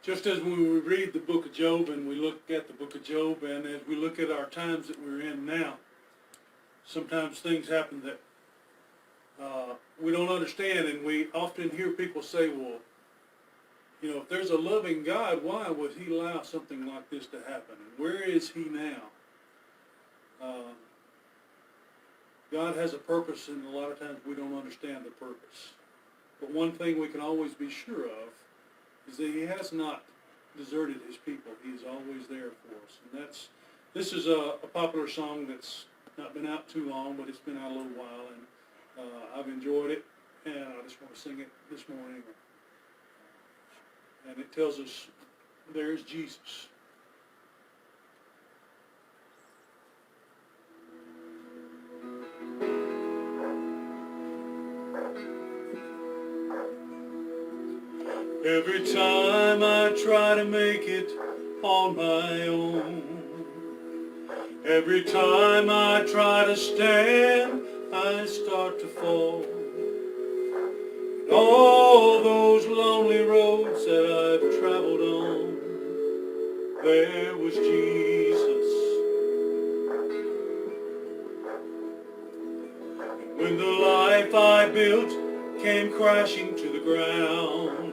Just as when we read the book of Job and we look at the book of Job and as we look at our times that we're in now, sometimes things happen that we don't understand, and we often hear people say, well, you know, if there's a loving God, why would he allow something like this to happen? And where is he now? God has a purpose, and a lot of times we don't understand the purpose. But one thing we can always be sure of is that he has not deserted his people. He is always there for us. And this is a popular song that's not been out too long, but it's been out a little while, and I've enjoyed it, and I just want to sing it this morning. And it tells us, there's Jesus. Every time I try to make it on my own, every time I try to stand, I start to fall. And all those lonely roads that I've traveled on, there was Jesus. And when the life I built came crashing to the ground,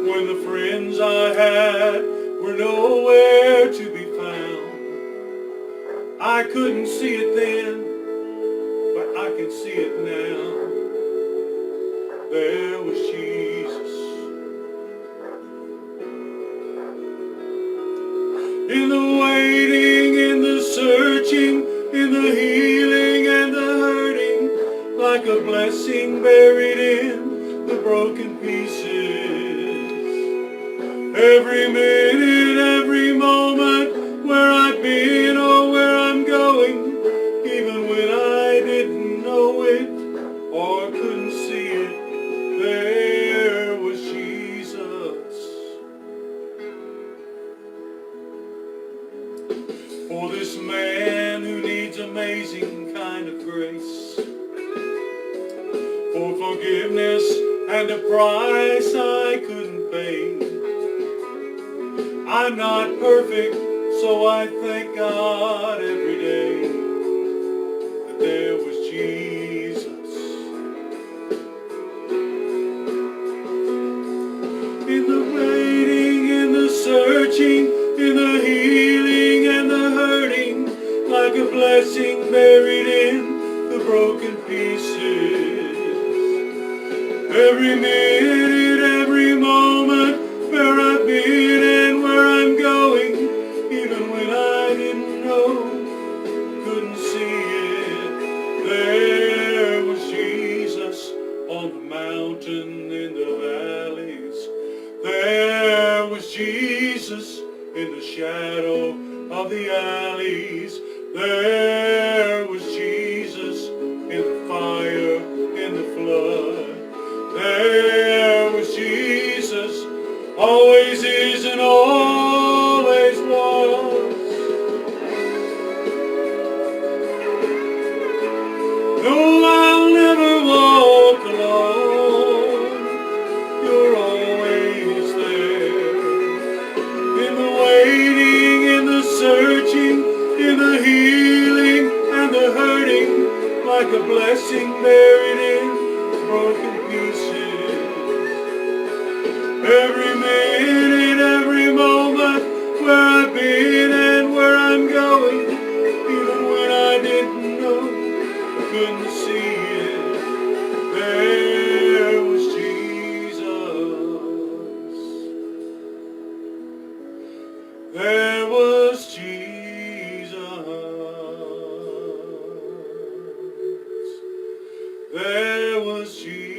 when the friends I had were nowhere to be found, I couldn't see it then, but I can see it now. There was Jesus. In the waiting, in the searching, in the healing and the hurting, like a blessing buried in the broken pieces. Every minute, every moment, where I've been or where I'm going, even when I didn't know it or couldn't see it, there was Jesus. For this man who needs amazing kind of grace, for forgiveness and a price I couldn't pay. I'm not perfect, so I thank God every day that there was Jesus. In the waiting, in the searching, in the healing and the hurting, like a blessing buried in the broken pieces. Every minute, every moment, where I've been and where I'm going, even when I didn't know, couldn't see it, there was Jesus on the mountain, in the valleys. There was Jesus in the shadow of the alleys. There was Jesus in the fire, in the flood. There was Jesus, always is and always was. No, I'll never walk alone. You're always there. In the waiting, in the searching, in the healing and the hurting, like a blessing buried in broken pieces. Every minute, every moment, where I've been and where I'm going, even when I didn't know, couldn't see it, there was Jesus. There was Jesus. There was Jesus.